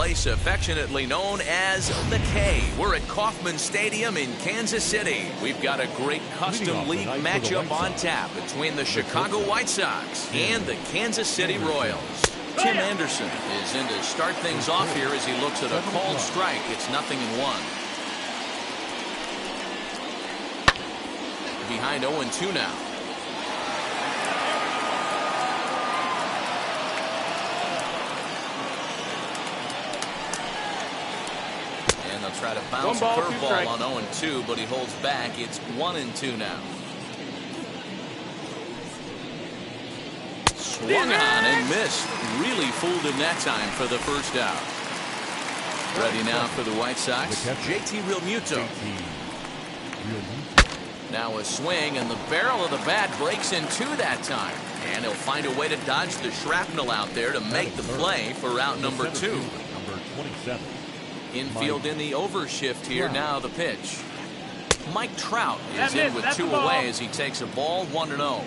place affectionately known as the K. We're at Kauffman Stadium in Kansas City. We've got a great custom league matchup on tap between the Chicago White Sox and the Kansas City Royals. Tim Anderson is in to start things off here as he looks at a called strike. It's 0-1. Behind 0-2 now. And they'll try to bounce a curveball on 0-2, but he holds back. It's 1-2 now. Swung on and missed. Really fooled him that time for the first out. Ready now for the White Sox. JT Realmuto. Now a swing, and the barrel of the bat breaks in two that time. And he'll find a way to dodge the shrapnel out there to make the play for out number 2. Number 27. Infield in the overshift here. Now the pitch. Mike Trout is in with 2 away as he takes a ball 1-0.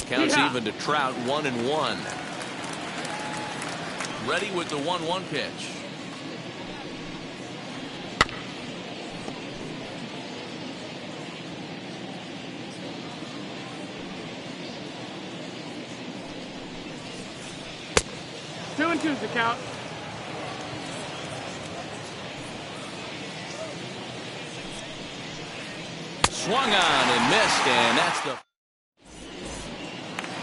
Counts even to Trout 1-1. Ready with the 1-1 pitch. Two and two's the count. Swung on and missed, and that's the.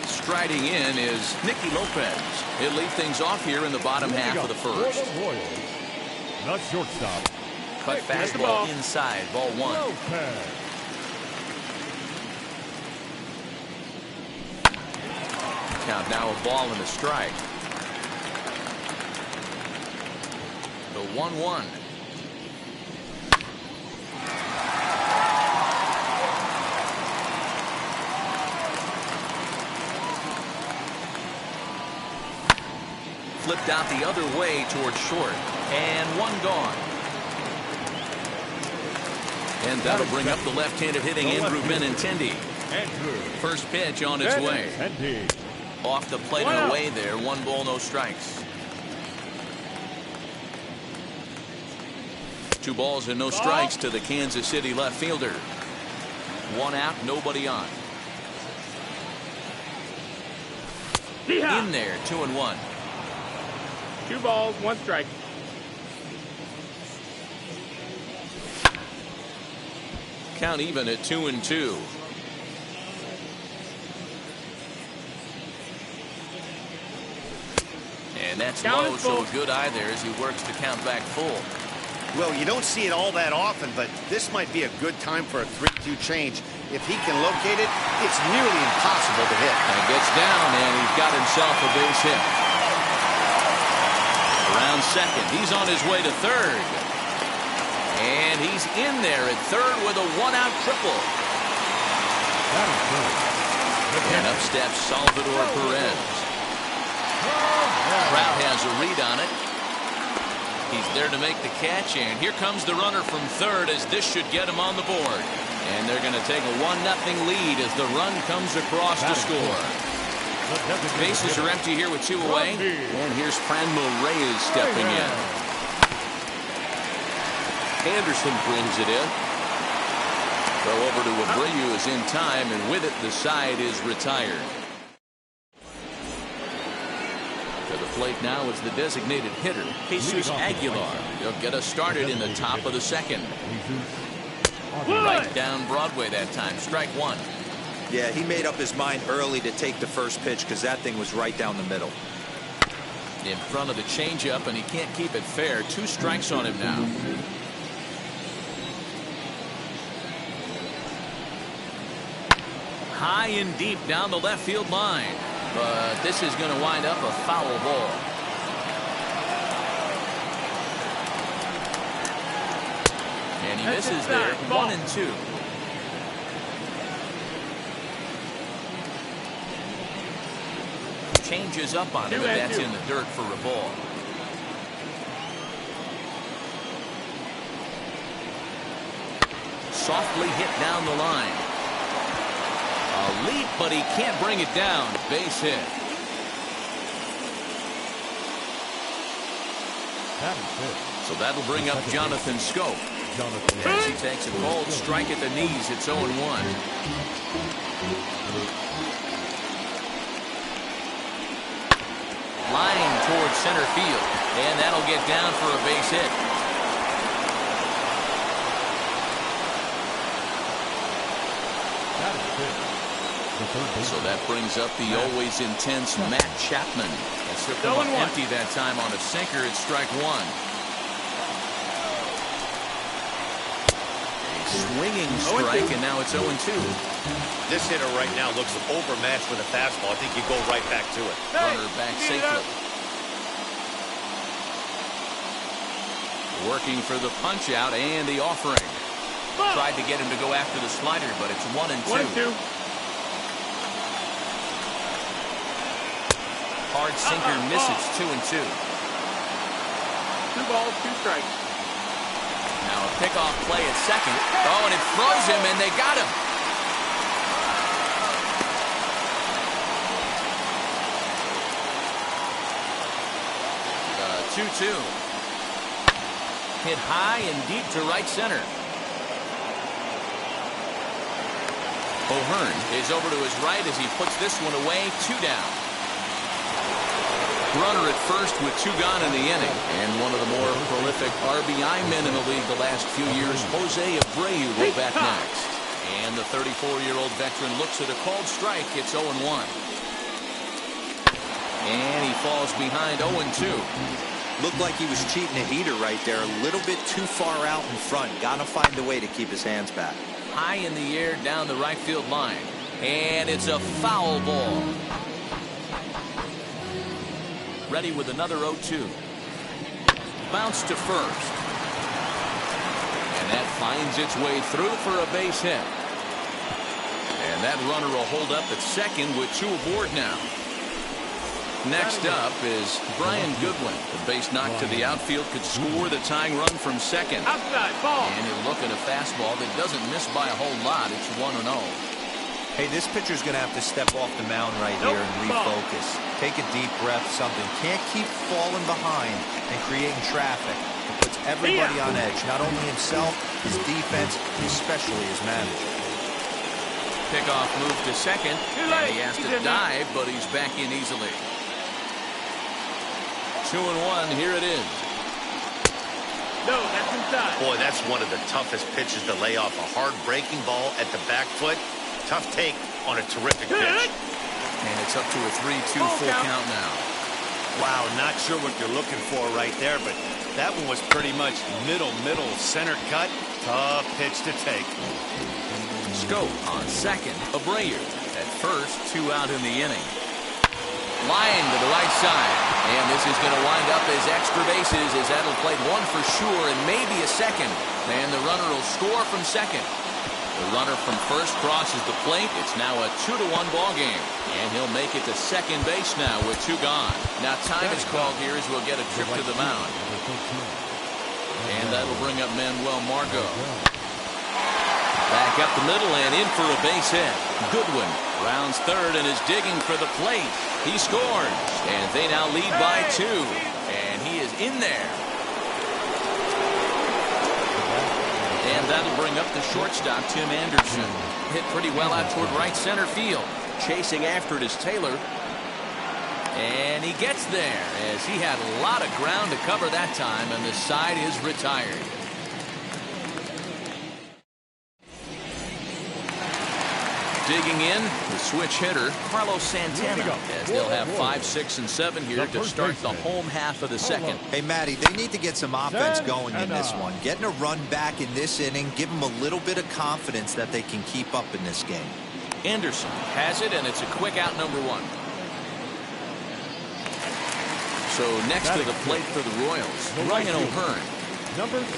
Striding in is Nicky Lopez. He'll leave things off here in the bottom half of the first. Not shortstop. Cut fastball inside, ball 1. Count now a ball and a strike. The 1-1. Flipped out the other way towards short, and 1 gone. And that'll bring up the left-handed hitting Andrew Benintendi. First pitch on its way. Off the plate and away there. 1 ball, no strikes. 2 balls and no strikes to the Kansas City left fielder. 1 out, nobody on. In there, 2-1. 2 balls, 1 strike. Count even at 2-2. And that's low, so a good eye there as he works to count back full. Well, you don't see it all that often, but this might be a good time for a 3-2 change. If he can locate it, it's nearly impossible to hit. And gets down, and he's got himself a base hit. Around second, he's on his way to third. And he's in there at third with a 1-out triple. And up steps Salvador Perez. Trout has a read on it. He's there to make the catch, and here comes the runner from third as this should get him on the board. And they're going to take a 1-0 lead as the run comes across to score. Bases are empty here with 2 away. And here's Franmil Reyes stepping in. Anderson brings it in. Throw over to Abreu is in time, and with it, the side is retired. To the plate now is the designated hitter, Jesus Aguilar. He'll get us started in the top of the second. Right down Broadway that time. Strike 1. Yeah, he made up his mind early to take the first pitch because that thing was right down the middle. In front of the changeup, and he can't keep it fair. 2 strikes on him now. High and deep down the left field line. But this is going to wind up a foul ball. And he misses there. 1-2. Changes up on him, and that's in the dirt for a ball. Softly hit down the line. A leap, but he can't bring it down. Base hit. So that'll bring up Jonathan Scope. As he takes a cold strike at the knees, it's 0-1. Line towards center field, and that'll get down for a base hit. So that brings up the always intense Matt Chapman. That's him empty that time on a sinker. It's strike one. A swinging strike, and now it's 0-2. This hitter right now looks overmatched with a fastball. I think you go right back to it. Runner back safely. Working for the punch out and the offering. Tried to get him to go after the slider, but it's 1-2. Hard sinker misses. 2-2. 2 balls, 2 strikes. Now a pickoff play at second. Oh, and it throws him, and they got him. 2-2. Hit high and deep to right center. O'Hearn is over to his right as he puts this one away. 2 down. Runner at first with 2 gone in the inning. And one of the more prolific RBI men in the league the last few years, Jose Abreu, will bat next. And the 34-year-old veteran looks at a called strike. It's 0-1. And he falls behind 0-2. Looked like he was cheating a heater right there. A little bit too far out in front. Got to find a way to keep his hands back. High in the air down the right field line. And it's a foul ball. Ready with another 0-2. Bounce to first. And that finds its way through for a base hit. And that runner will hold up at second with 2 aboard now. Next up is Brian Goodwin. The base knock to the outfield could score the tying run from second. Outside ball. And he'll look at a fastball that doesn't miss by a whole lot. It's 1-0. Hey, this pitcher's going to have to step off the mound right here and refocus. Take a deep breath, something. Can't keep falling behind and creating traffic. It puts everybody on edge, not only himself, his defense, especially his manager. Pickoff move to second, and he has to dive, but he's back in easily. 2-1, here it is. No, that's inside. Boy, that's one of the toughest pitches to lay off. A hard breaking ball at the back foot. Tough take on a terrific pitch. And it's up to a 3-2 full count now. Wow, not sure what you're looking for right there, but that one was pretty much middle, center cut. Tough pitch to take. Scope on second. Abreu at first, 2 out in the inning. Line to the right side. And this is going to wind up as extra bases as that'll play 1 for sure and maybe a second. And the runner will score from second. The runner from first crosses the plate. It's now a 2-1 ball game. And he'll make it to second base now with 2 gone. Now time is called here as we'll get a trip to the mound. And that'll bring up Manuel Margot. Back up the middle and in for a base hit. Goodwin rounds third and is digging for the plate. He scores. And they now lead by 2. And he is in there. And that'll bring up the shortstop, Tim Anderson. Hit pretty well out toward right center field. Chasing after it is Taylor. And he gets there as he had a lot of ground to cover that time, and the side is retired. Digging in, the switch hitter, Carlos Santana, as they'll have 5, 6, and 7 here to start the home half of the second. Hey, Matty, they need to get some offense going in this one. Getting a run back in this inning, give them a little bit of confidence that they can keep up in this game. Anderson has it, and it's a quick out, number 1. So next to the plate for the Royals, Ryan O'Hearn.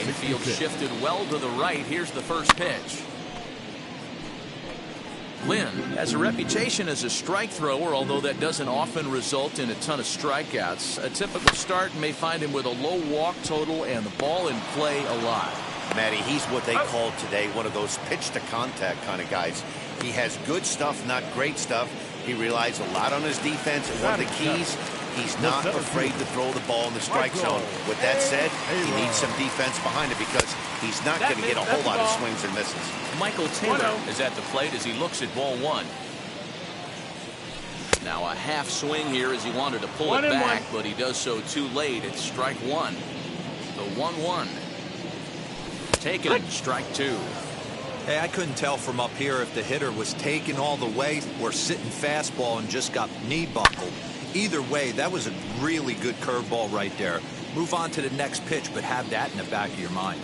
Infield shifted well to the right. Here's the first pitch. Lynn has a reputation as a strike thrower, although that doesn't often result in a ton of strikeouts. A typical start may find him with a low walk total and the ball in play a lot. Matty, he's what they call today one of those pitch to contact kind of guys. He has good stuff, not great stuff. He relies a lot on his defense, and one of the keys, He's not afraid to throw the ball in the strike zone. With that said, he needs some defense behind it because he's not going to get a whole lot of swings and misses. Michael Taylor is at the plate as he looks at ball one. Now a half swing here as he wanted to pull it back, but he does so too late. It's strike one. The 1-1. Taken, strike two. Hey, I couldn't tell from up here if the hitter was taking all the way or sitting fastball and just got knee buckled. Either way, that was a really good curveball right there. Move on to the next pitch, but have that in the back of your mind.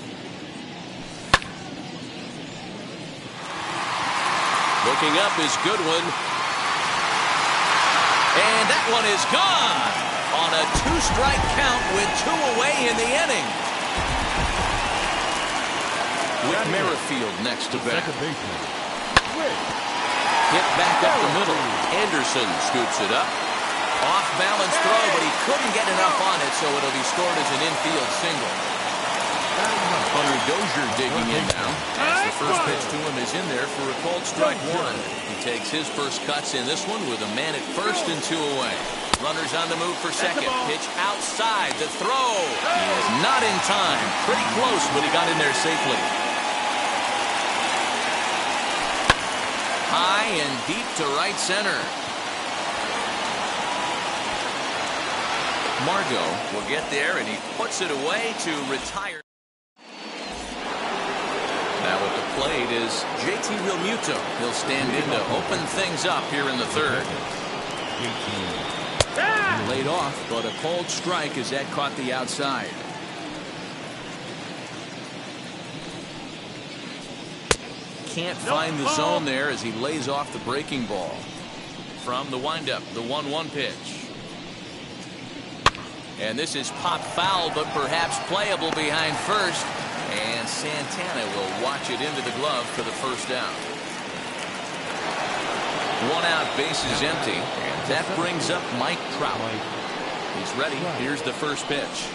Looking up is Goodwin. And that one is gone on a two-strike count with two away in the inning. With Merrifield next to bat. Hit back up the middle. Anderson scoops it up. Off-balance throw, but he couldn't get enough on it, so it'll be scored as an infield single. Hunter Dozier digging in now. As the first pitch to him is in there for a called strike one. He takes his first cuts in this one with a man at first and two away. Runners on the move for second. Pitch outside. The throw. He is not in time. Pretty close, but he got in there safely. High and deep to right center. Margot will get there, and he puts it away to retire. Now at the plate is JT Realmuto. He'll stand in to open things up here in the third. Laid off, but a cold strike as that caught the outside. Can't find the zone there as he lays off the breaking ball. From the windup, the 1-1 pitch. And this is popped foul, but perhaps playable behind first. And Santana will watch it into the glove for the first down. One out, bases empty. And that brings up Mike Trout. He's ready. Here's the first pitch.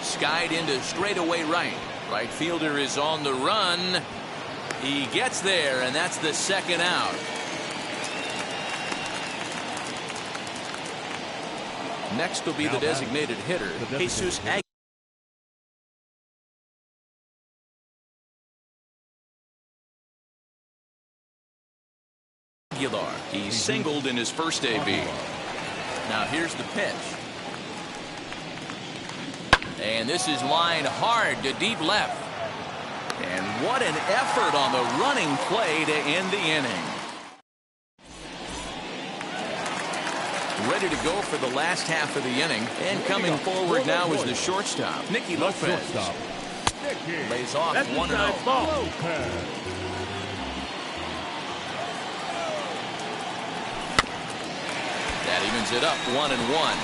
Skied into straightaway right. Right fielder is on the run. He gets there, and that's the second out. Next will be the designated hitter, Jesus Aguilar. He singled in his first AB. Now here's the pitch. And this is lined hard to deep left. And what an effort on the running play to end the inning. Ready to go for the last half of the inning. And coming forward now is the shortstop, Nicky Lopez. Lays off 1-0. That evens it up 1-1.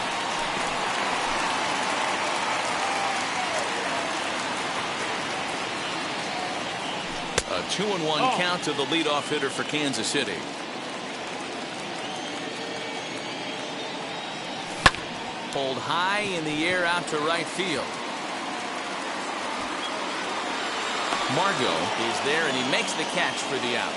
A 2-1 count to the leadoff hitter for Kansas City. Pulled high in the air out to right field. Margot is there, and he makes the catch for the out.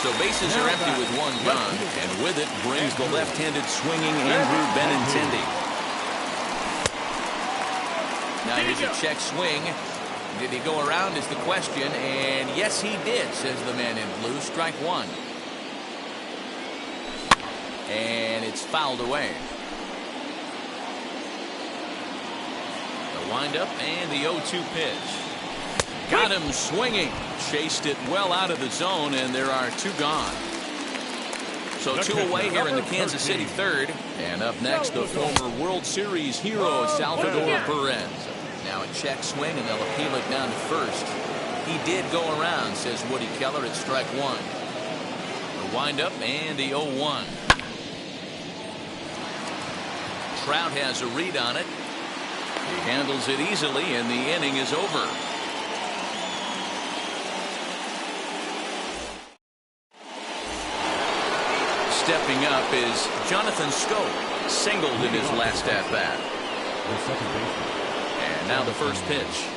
So bases are empty with one gone, and with it brings the left-handed swinging Andrew Benintendi. Now here's a check swing. Did he go around is the question, and yes he did, says the man in blue. Strike one. And it's fouled away. The windup and the 0-2 pitch. Got him swinging. Chased it well out of the zone, and there are two gone. So two away here in the Kansas City third. And up next, the former World Series hero, Salvador Perez. Now a check swing, and they'll appeal it down to first. He did go around, says Woody Keller, at strike one. The windup and the 0-1. Trout has a read on it. He handles it easily, and the inning is over. Stepping up is Jonathan Scope. Singled in his last at-bat. And now the first pitch.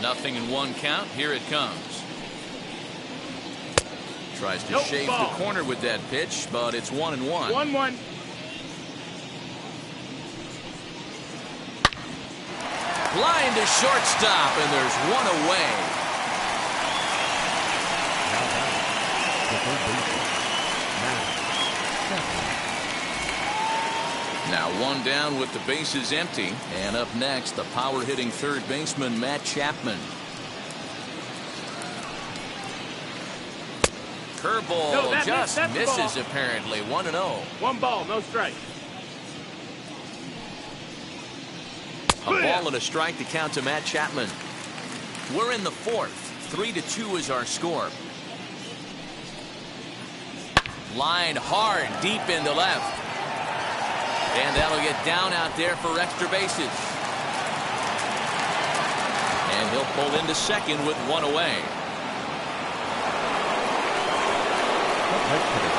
Nothing in one count. Here it comes. Tries to shave ball. the corner with that pitch, but it's 1-1. 1-1. Line to shortstop, and there's one away. Now batting, the third baseman, Matt Chapman. Now one down with the bases empty, and up next the power hitting third baseman Matt Chapman. Curveball No, just that's the misses ball. apparently. 1-0. 1 ball, no strike. A ball and a strike to count to Matt Chapman. We're in the fourth. 3-2 is our score. Line hard deep into left. And that'll get down out there for extra bases. And he'll pull into second with one away.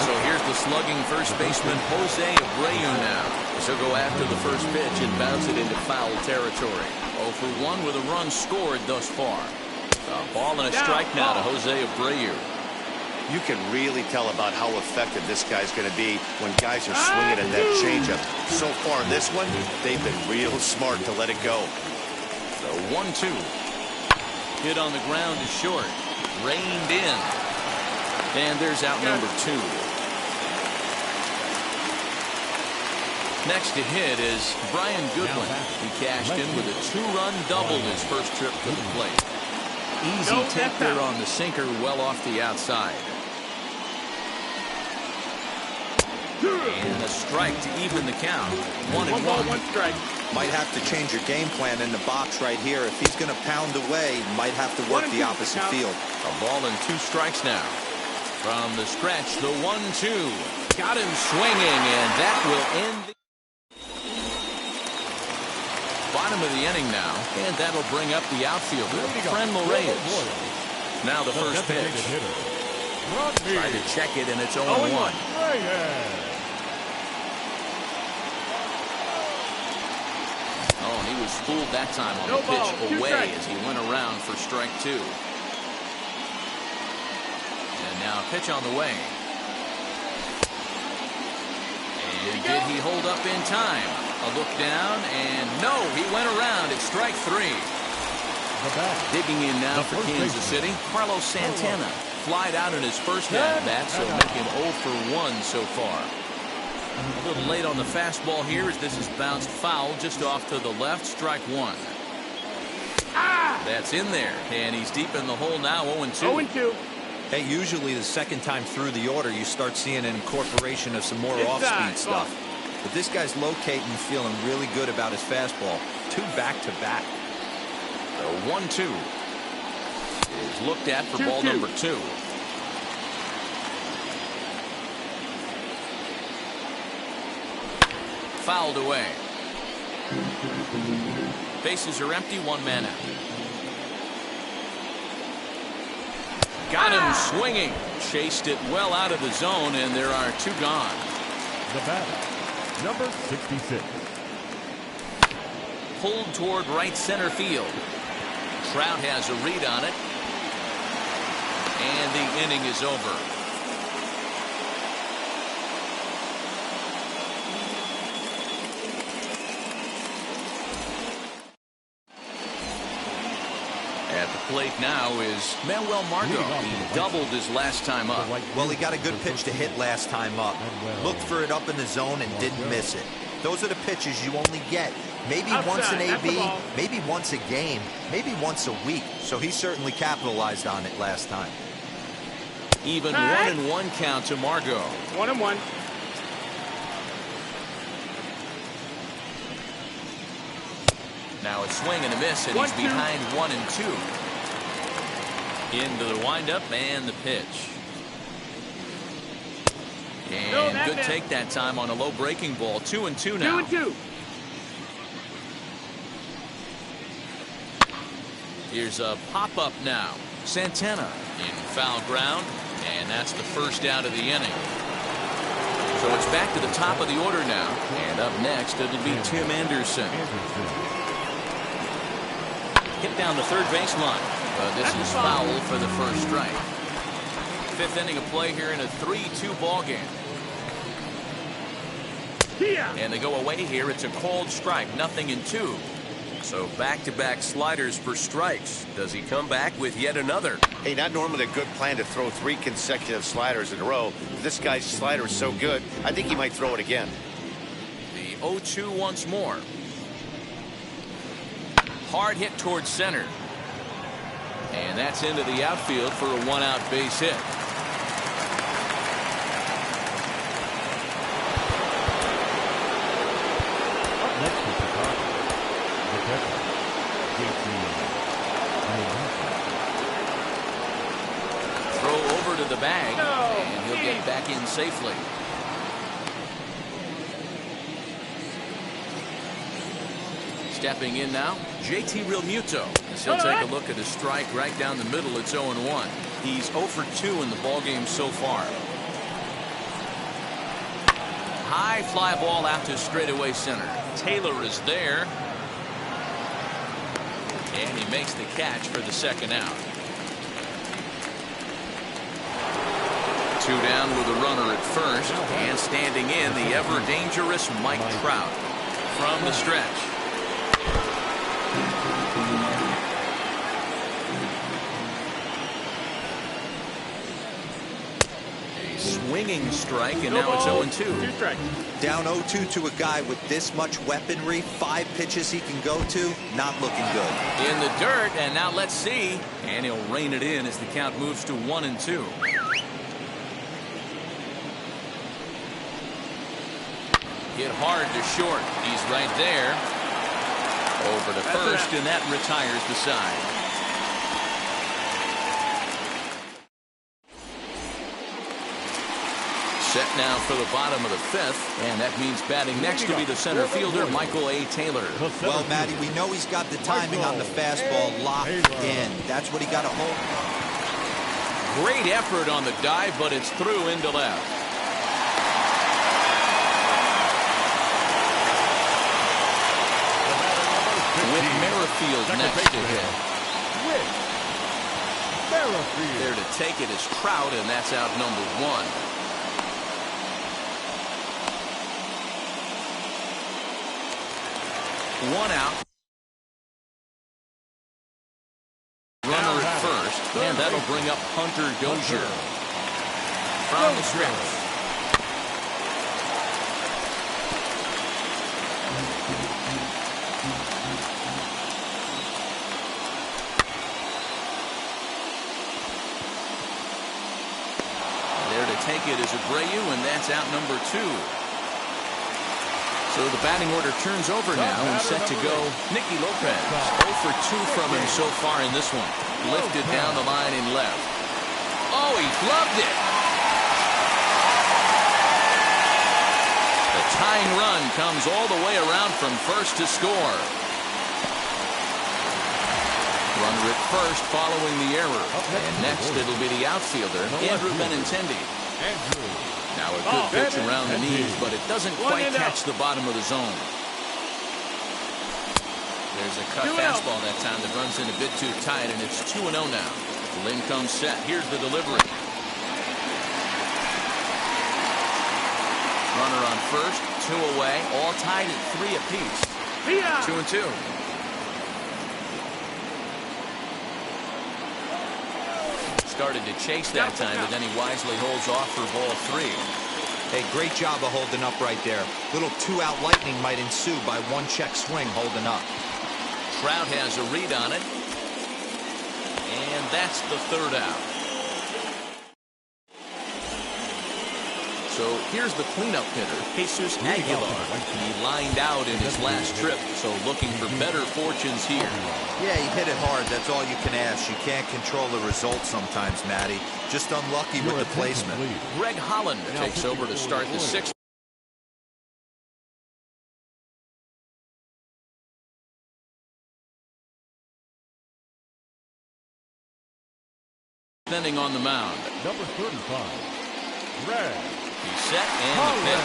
So here's the slugging first baseman Jose Abreu now. He'll go after the first pitch and bounce it into foul territory. 0 for 1 with a run scored thus far. A ball and a strike now to Jose Abreu. You can really tell about how effective this guy's going to be when guys are swinging at that changeup. So far this one, they've been real smart to let it go. The 1-2. Hit on the ground is short. Reined in. And there's out number 2. Next to hit is Brian Goodwin. He cashed in with a 2-run double his first trip to the plate. Easy take there on the sinker, well off the outside. And a strike to even the count. 1-1. 1 ball, 1 strike. Might have to change your game plan in the box right here. If he's going to pound away, might have to work the opposite field. A ball and 2 strikes now. From the stretch, the 1-2. Got him swinging, and that will end the bottom of the inning now. And that'll bring up the outfielder, Franmil Reyes. Now the first pitch. Tried to check it, and it's 0-1. Oh, and he was fooled that time on the pitch away as he went around for strike 2. And now a pitch on the way. And did he hold up in time? A look down, and no, he went around. It's strike 3. Digging in now for Kansas City, Carlos Santana. Flied out in his first at-bat, so making 0 for 1 so far. A little late on the fastball here as this is bounced foul just off to the left. Strike 1. That's in there, and he's deep in the hole now. 0-2. 0-2. Hey, usually the second time through the order, you start seeing an incorporation of some more off-speed stuff. But this guy's locating, feeling really good about his fastball. 2 back-to-back. The 1-2 is looked at for ball number 2. Fouled away. Bases are empty, 1 man out. Got him swinging. Chased it well out of the zone, and there are 2 gone. The batter, number 66. Pulled toward right center field. Trout has a read on it. And the inning is over. At the plate now is Manuel Margot. He doubled his last time up. Well, he got a good pitch to hit last time up. Looked for it up in the zone and didn't miss it. Those are the pitches you only get. Maybe once an AB, maybe once a game, maybe once a week. So he certainly capitalized on it last time. Even 1-1 count to Margot. 1-1. Now a swing and a miss, and he's behind 1-2. Into the windup and the pitch. And good take that time on a low breaking ball. 2-2 now. 2-2. Here's a pop-up now. Santana in foul ground, and that's the first out of the inning. So it's back to the top of the order now. And up next, it'll be Tim Anderson. hit down the third baseline. But this is foul for the first strike. Fifth inning of play here in a 3-2 ball game. And they go away here. It's a called strike, 0-2. So back-to-back sliders for strikes. Does he come back with yet another? Hey, not normally a good plan to throw 3 consecutive sliders in a row. But this guy's slider is so good, I think he might throw it again. The 0-2 once more. Hard hit towards center. And that's into the outfield for a 1-out base hit. Next is the catcher, Kc Throw over to the bag, and he'll get back in safely. Stepping in now, JT Realmuto. As he'll take a look at a strike right down the middle. It's 0-1. He's 0 for 2 in the ballgame so far. High fly ball out to straightaway center. Taylor is there. And he makes the catch for the second out. 2 down with a runner at first. And standing in, the ever-dangerous Mike Trout. From the stretch. Swinging strike, and now it's 0-2. 2 strikes. Down 0-2 to a guy with this much weaponry, 5 pitches he can go to, not looking good. In the dirt, and now let's see. And he'll rein it in as the count moves to 1-2. Hit hard to short. He's right there. Over to first, and that retires the side. Set now for the bottom of the 5th, and that means batting next to be the center fielder, Michael A. Taylor. Well, Matty, we know he's got the timing on the fastball locked in. That's what he got to hold. Great effort on the dive, but it's through into left. With Merrifield next to him. There to take it is Trout, and that's out number 1. One out. Runner at first, and that'll bring up Hunter Dozier from the stretch. There to take it is Abreu, and that's out number 2. So the batting order turns over now and set to go. Nicky Lopez, 0 for 2 from him so far in this one. Lifted down the line in left. Oh, he gloved it. The tying run comes all the way around from first to score. Runner at first following the error. And next it'll be the outfielder, Andrew Benintendi. Now a good pitch around the knees, but it doesn't quite catch the bottom of the zone. There's a cut fastball that time that runs in a bit too tight, and it's 2-0 now. Lynn comes set. Here's the delivery. Runner on first, 2 away, all tied at 3 apiece. 2-2. Started to chase that time, but then he wisely holds off for ball 3. Hey, great job of holding up right there. Little 2-out lightning might ensue by 1 check swing holding up. Trout has a read on it, and that's the 3rd out. So here's the cleanup hitter, Jesus Aguilar. He lined out in his last trip, so looking for better fortunes here. Yeah, he hit it hard. That's all you can ask. You can't control the result sometimes, Matty. Just unlucky with the placement. Greg Holland takes over to start the 6th. Inning on the mound. Number 35, Red. He's set and the pitch.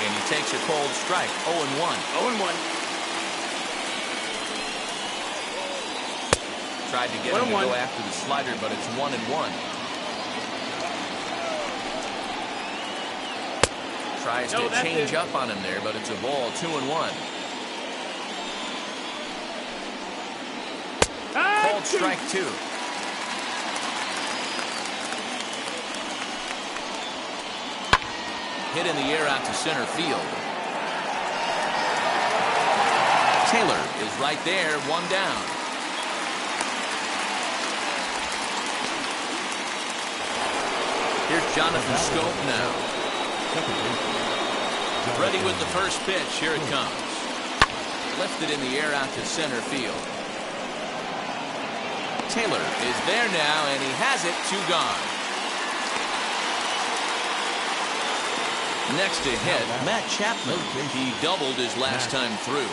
And he takes a cold strike. 0-1. 0-1. Tried to get him to go after the slider, but it's 1-1. Tries to change up on him there, but it's a ball. 2-1. Called strike 2. Hit in the air out to center field. Taylor is right there, 1 down. Here's Jonathan Scope now. Ready with the first pitch. Here it comes. Lifted in the air out to center field. Taylor is there now, and he has it. 2 gone. Next to hit, Matt Chapman. He doubled his last time through.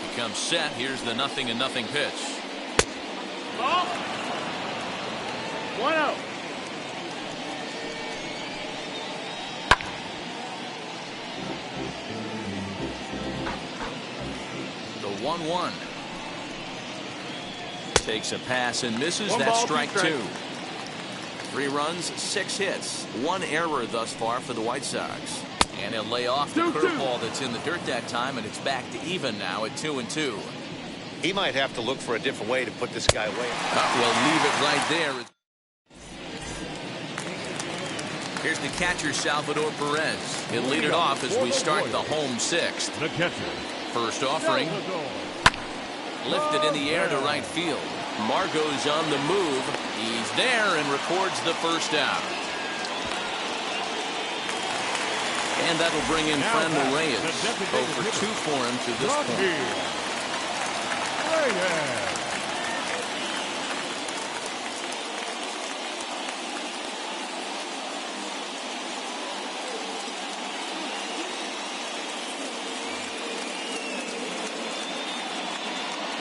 Becomes set. Here's the 0-0 pitch. Ball. 1-0. The 1-1. Takes a pass and misses. That's strike 2. 3 runs, 6 hits, 1 error thus far for the White Sox. And he'll lay off the curveball that's in the dirt that time, and it's back to even now at 2-2. He might have to look for a different way to put this guy away. We'll leave it right there. Here's the catcher, Salvador Perez. He'll lead it off as we start the home 6th. The catcher. First offering. Lifted in the air to right field. Margot's on the move. He's there and records the first out. And that'll bring in Fernando Reyes. 0 for 2 for him to this point.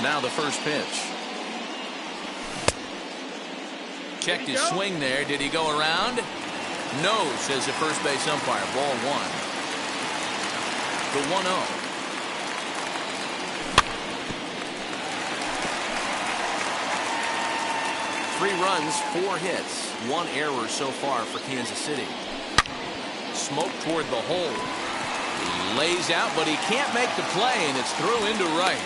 Now the first pitch. Checked his swing there. Did he go around? No, says the first base umpire. Ball 1. The 1-0. Three runs, 4 hits, 1 error so far for Kansas City. Smoke toward the hole. He lays out, but he can't make the play, and it's through into right.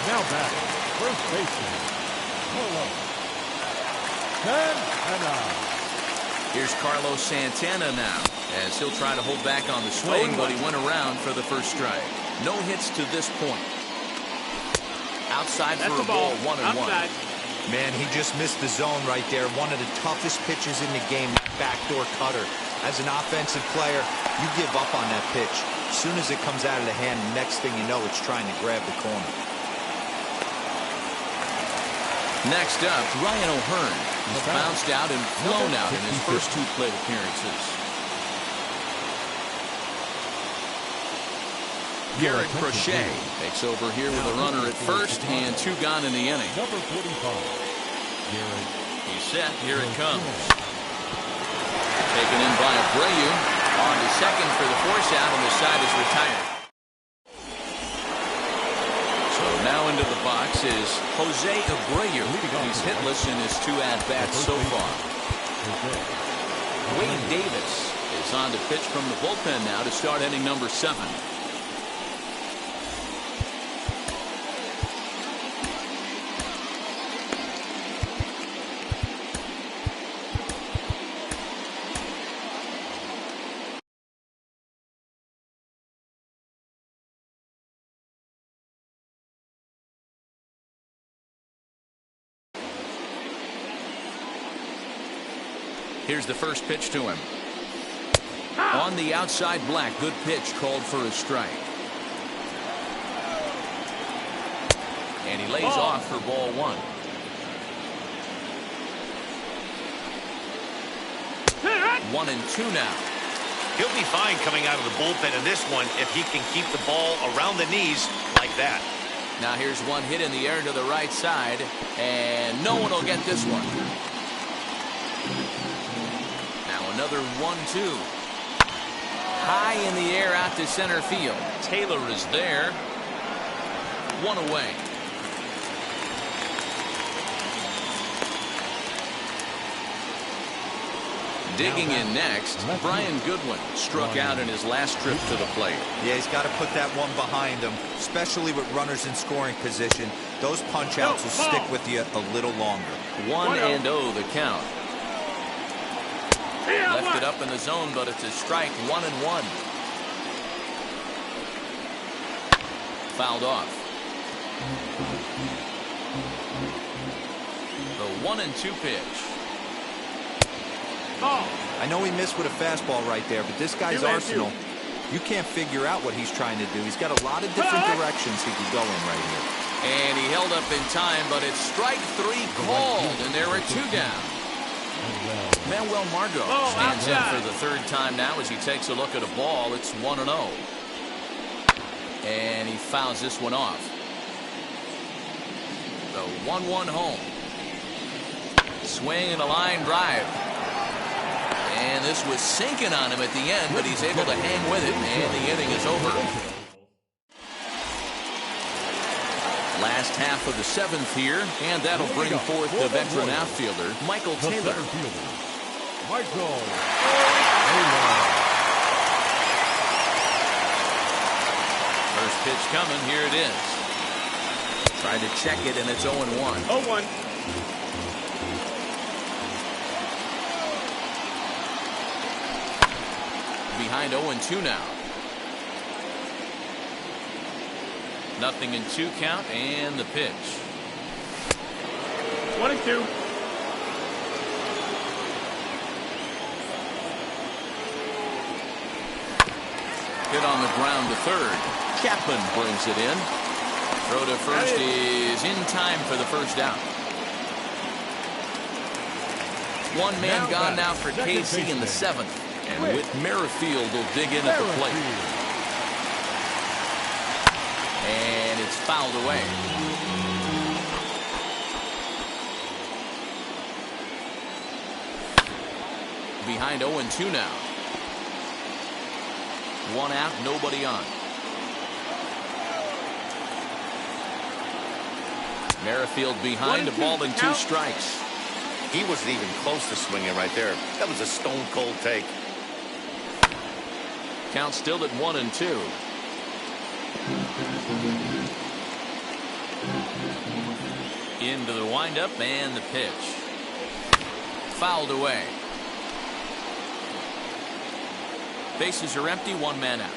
Now back, first baseman, Carlos Santana. Here's Carlos Santana now, as he'll try to hold back on the swing, but he went around for the first strike. No hits to this point. Outside for a ball, 1-1. Man, he just missed the zone right there. One of the toughest pitches in the game, that backdoor cutter. As an offensive player, you give up on that pitch. As soon as it comes out of the hand, next thing you know, it's trying to grab the corner. Next up, Ryan O'Hearn. He's bounced out and flown out in his first 2 plate appearances. Garrett Crochet takes over here with a runner at first and 2 gone in the inning. Number 45. He's set. Here it comes. Taken in by Abreu. On to second for the force out, and the side is retired. So now into the box is Jose Abreu. He's hitless in his 2 at-bats so far. Wade Davis is on to pitch from the bullpen now to start inning number 7. Here's the first pitch to him. On the outside, Black. Good pitch, called for a strike. And he lays off for ball 1. One and 2 now. He'll be fine coming out of the bullpen in this one if he can keep the ball around the knees like that. Now here's one hit in the air to the right side, and no one will get this one. Another 1-2. High in the air out to center field. Taylor is there. One away. Digging in next, Brian Goodwin struck out in his last trip to the plate. Yeah, he's got to put that one behind him, especially with runners in scoring position. Those punch-outs will stick with you a little longer. 1-0 the count. Left it up in the zone, but it's a strike. 1-1. Fouled off. The 1-2 pitch. I know he missed with a fastball right there, but this guy's arsenal, you can't figure out what he's trying to do. He's got a lot of different directions he could go in right here. And he held up in time, but it's strike 3 called, and there are 2 down. Manuel Margot stands in for the 3rd time now as he takes a look at a ball. It's 1-0. And he fouls this one off. The 1-1 home. Swing and a line drive. And this was sinking on him at the end, but he's able to hang with it, and the inning is over. Last half of the 7th here, and that'll bring forth the veteran outfielder, Michael Taylor. Michael. First pitch coming, here it is. Tried to check it, and it's 0-1. 0-1. Behind 0-2 now. 0-2 count, and the pitch. 1-2. Hit on the ground to third. Chapman brings it in. Throw to first is in time for the first out. One man gone now for KC in the 7th. And Whit Merrifield will dig in at the plate. And it's fouled away. Behind 0-2 now. 1 out, nobody on. Merrifield behind, a ball and 2 strikes. He wasn't even close to swinging right there. That was a stone-cold take. Count still at 1-2. Into the windup and the pitch. Fouled away. Bases are empty, 1 man out.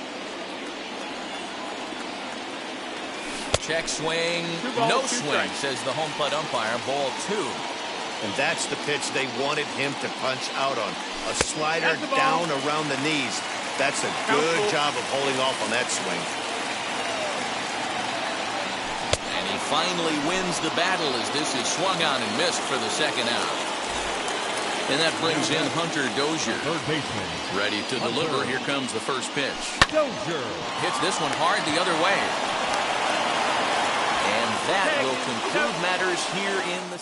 Check swing, no swing, says the home plate umpire. Ball 2. And that's the pitch they wanted him to punch out on. A slider down around the knees. That's a good job of holding off on that swing. And he finally wins the battle as this is swung on and missed for the 2nd out. And that brings in Hunter Dozier. Third baseman. Ready to deliver. Here comes the first pitch. Dozier. Hits this one hard the other way. And that will conclude matters here in the...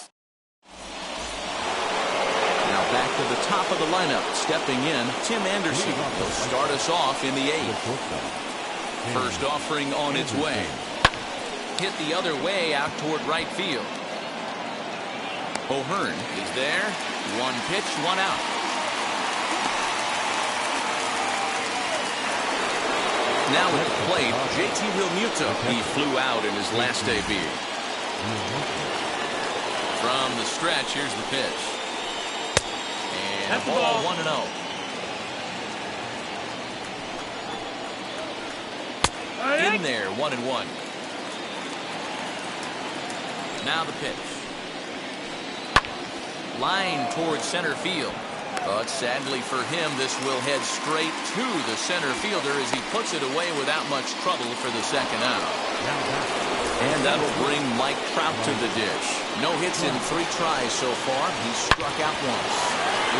Now back to the top of the lineup. Stepping in, Tim Anderson will start us off in the 8th. First offering on its way. Hit the other way out toward right field. O'Hearn is there. 1 pitch, 1 out. Now at the plate, JT Realmuto. He flew out in his last debut. From the stretch, here's the pitch. And ball 1-0. In there, 1-1. Now the pitch. Line towards center field. But sadly for him, this will head straight to the center fielder as he puts it away without much trouble for the 2nd out. And that'll bring Mike Trout to the dish. No hits in 3 tries so far. He struck out once.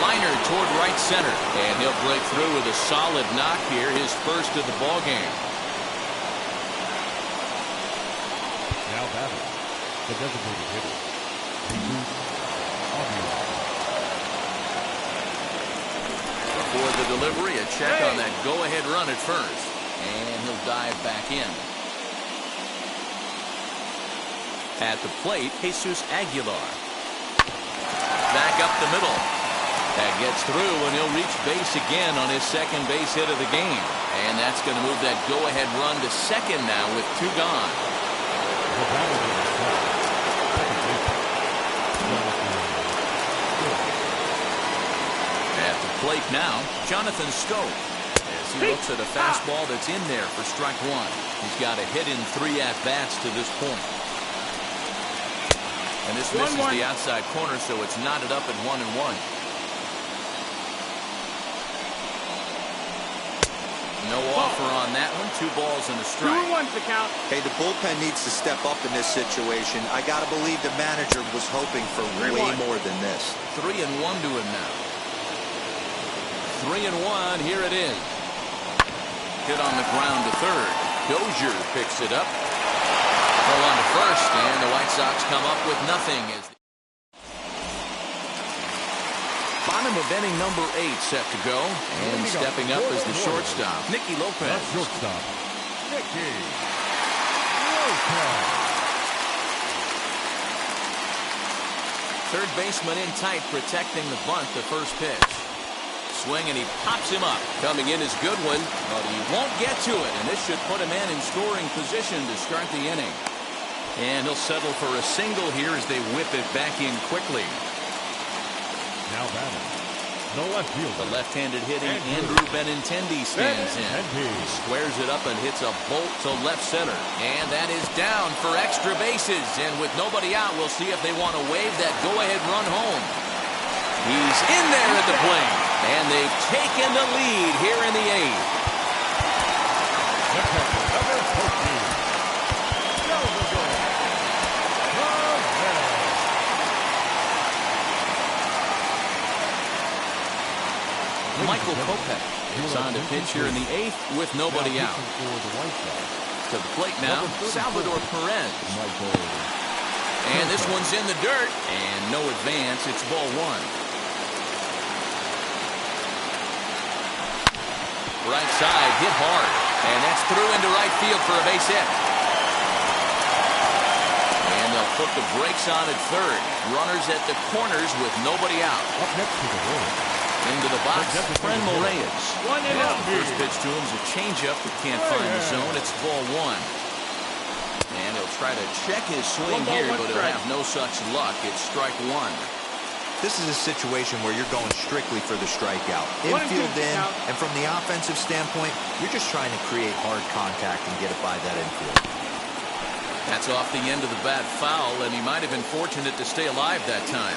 Liner toward right center. And he'll break through with a solid knock here, his first of the ball game. Now batting, the designated hitter. delivery, a check on that go-ahead run at first. And he'll dive back in. At the plate, Jesus Aguilar. Back up the middle. That gets through, and he'll reach base again on his second base hit of the game. And that's going to move that go-ahead run to second now with 2 gone. At the plate now, Jonathan Schoop. As he looks at a fastball that's in there for strike 1. He's got a hit in 3 at-bats to this point. And this misses the outside corner, so it's knotted up at 1-1. No offer on that one. 2 balls and a strike. 2-1 the count. Hey, the bullpen needs to step up in this situation. I got to believe the manager was hoping for way more than this. 3-1 to him now. 3-1. Here it is. Hit on the ground to third. Dozier picks it up. Throw on to first, and the White Sox come up with nothing. Bottom of inning number 8 set to go, and stepping up is the shortstop, Nicky Lopez. Shortstop, Nicky Lopez. Third baseman in tight, protecting the bunt. The first pitch. Swing, and he pops him up. Coming in is Goodwin, but he won't get to it, and this should put a man in scoring position to start the inning. And he'll settle for a single here as they whip it back in quickly. Now batting, the left fielder. The left-handed hitting Andrew Benintendi stands in. He squares it up and hits a bolt to left center. And that is down for extra bases. And with nobody out, we'll see if they want to wave that go-ahead run home. He's in there at the plate. And they've taken the lead here in the 8th. Michael Kopech is on to pitch here in the 8th with nobody out. To the plate now, Salvador Perez. And this one's in the dirt, and no advance. It's ball 1. Right side, hit hard, and that's through into right field for a base hit. And they'll put the brakes on at third. Runners at the corners with nobody out. Up next to the road. Into the box, Franmil Reyes. First pitch to him is a changeup that can't find the zone. It's ball 1. And he'll try to check his swing here, but he'll have no such luck. It's strike 1. This is a situation where you're going strictly for the strikeout. Infield in, and from the offensive standpoint, you're just trying to create hard contact and get it by that infield. That's off the end of the bat foul, and he might have been fortunate to stay alive that time.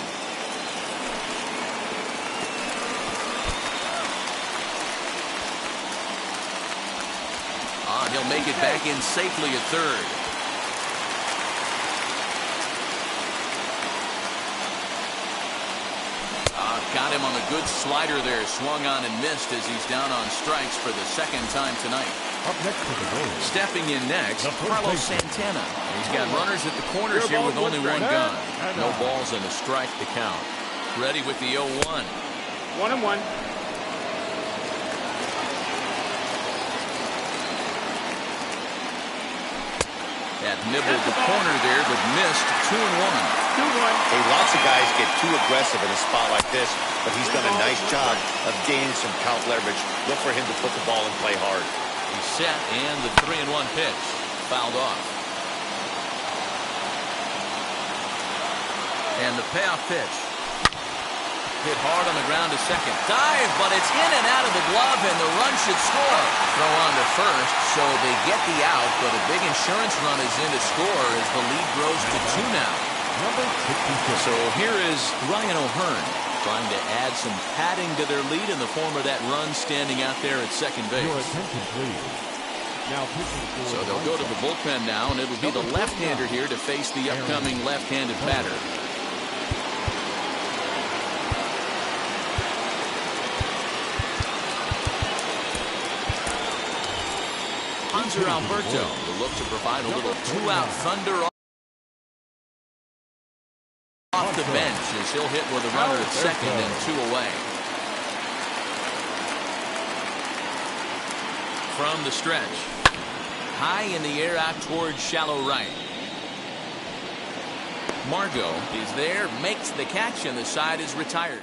He'll make it back in safely at third. Got him on a good slider there. Swung on and missed as he's down on strikes for the second time tonight. Up next to the road. Stepping in next, Carlos Santana. He's got runners at the corners here with only 1 gun. No balls and a strike to count. Ready with the 0-1. 1-1. That nibbled the corner there, but missed. 2-1. 2-1. Hey, lots of guys get too aggressive in a spot like this, but he's done a nice job of gaining some count leverage. Look for him to put the ball and play hard. He's set, and the 3-1 pitch fouled off. And the payoff pitch. Hit hard on the ground to second. Dive, but it's in and out of the glove, and the run should score. Throw on to first, so they get the out, but a big insurance run is in to score as the lead grows to 2 now. Number 66. So here is Ryan O'Hearn trying to add some padding to their lead in the form of that run standing out there at second base. Your attention, please. Now so they'll go to the bullpen now, and it'll be the left-hander here to face the upcoming left-handed batter. Hanser Alberto will look to provide a little 2-out thunder off the bench as he'll hit with a runner at second and 2 away. from the stretch. High in the air out towards shallow right. Margot is there, makes the catch, and the side is retired.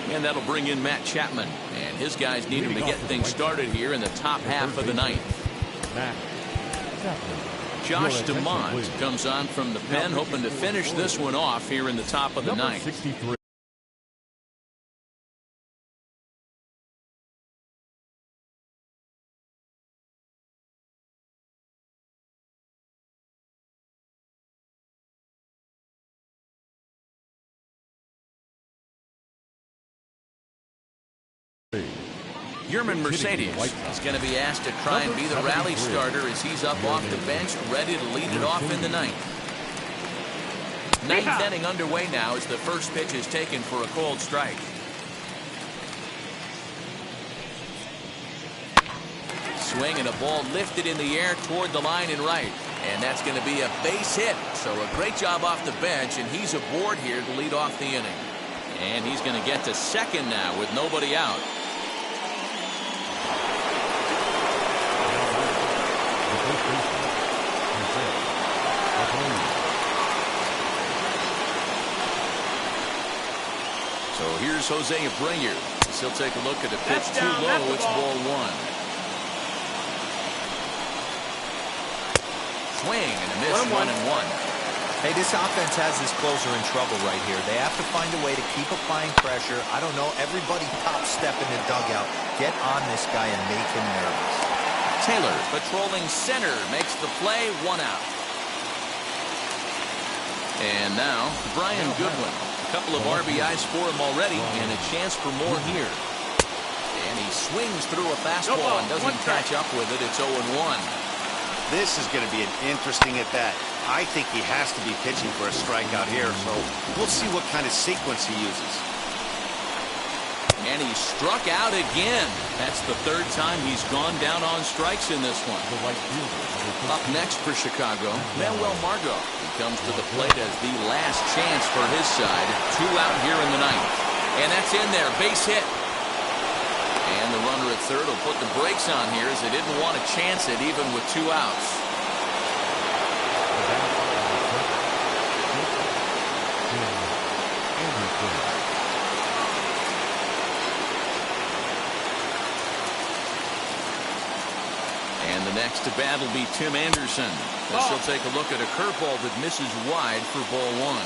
And that'll bring in Matt Chapman. And his guys need him to get things started here in the top half of the ninth. Matt Chapman. Josh DeMont comes on from the pen, hoping to finish this one off here in the top of the ninth. 63. Yerman Mercedes is going to be asked to try and be the rally starter as he's up off the bench, ready to lead it off in the ninth. Ninth inning underway now as the first pitch is taken for a cold strike. Swing and a ball lifted in the air toward the line and right. And that's going to be a base hit. So a great job off the bench, and he's aboard here to lead off the inning. And he's going to get to second now with nobody out. So here's Jose Abreu. He'll take a look at the pitch too low. It's ball one. Swing and a miss, 1-1. Hey, this offense has this closer in trouble right here. They have to find a way to keep applying pressure. I don't know, everybody top step in the dugout. Get on this guy and make him nervous. Taylor patrolling center makes the play, 1 out. And now Brian Goodwin. A couple of RBIs for him already and a chance for more here. And he swings through a fastball and doesn't catch up with it. It's 0-1. This is going to be an interesting at bat. I think he has to be pitching for a strikeout here, so we'll see what kind of sequence he uses. And he struck out again. That's the third time he's gone down on strikes in this one. Up next for Chicago, Manuel Margot. He comes to the plate as the last chance for his side. 2 out here in the ninth. And that's in there. Base hit. And the runner at third will put the brakes on here as they didn't want to chance it even with 2 outs. And the next to bat will be Tim Anderson. As he'll take a look at a curveball that misses wide for ball 1.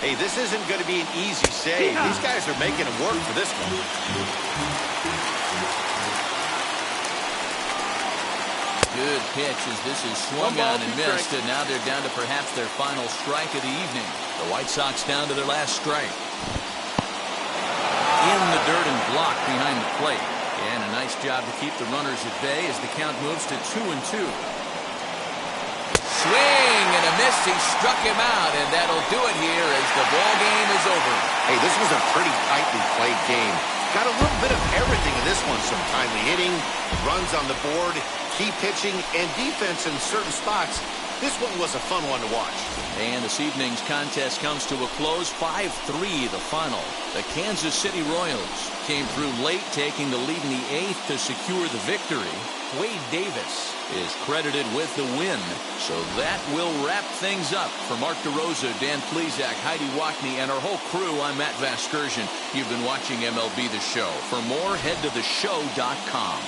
Hey, this isn't going to be an easy save. These guys are making it work for this one. Good pitch as this is swung on and missed, and now they're down to perhaps their final strike of the evening. The White Sox down to their last strike. In the dirt and blocked behind the plate. And a nice job to keep the runners at bay as the count moves to 2-2. Swing and a miss. He struck him out, and that'll do it here as the ball game is over. Hey, this was a pretty tightly played game. Got a little bit of everything in this one. Some timely hitting, runs on the board, key pitching, and defense in certain spots. This one was a fun one to watch. And this evening's contest comes to a close. 5-3 the final. The Kansas City Royals came through late, taking the lead in the 8th to secure the victory. Wade Davis is credited with the win. So that will wrap things up. For Mark DeRosa, Dan Plesac, Heidi Wackney, and our whole crew, I'm Matt Vasgersian. You've been watching MLB The Show. For more, head to theshow.com.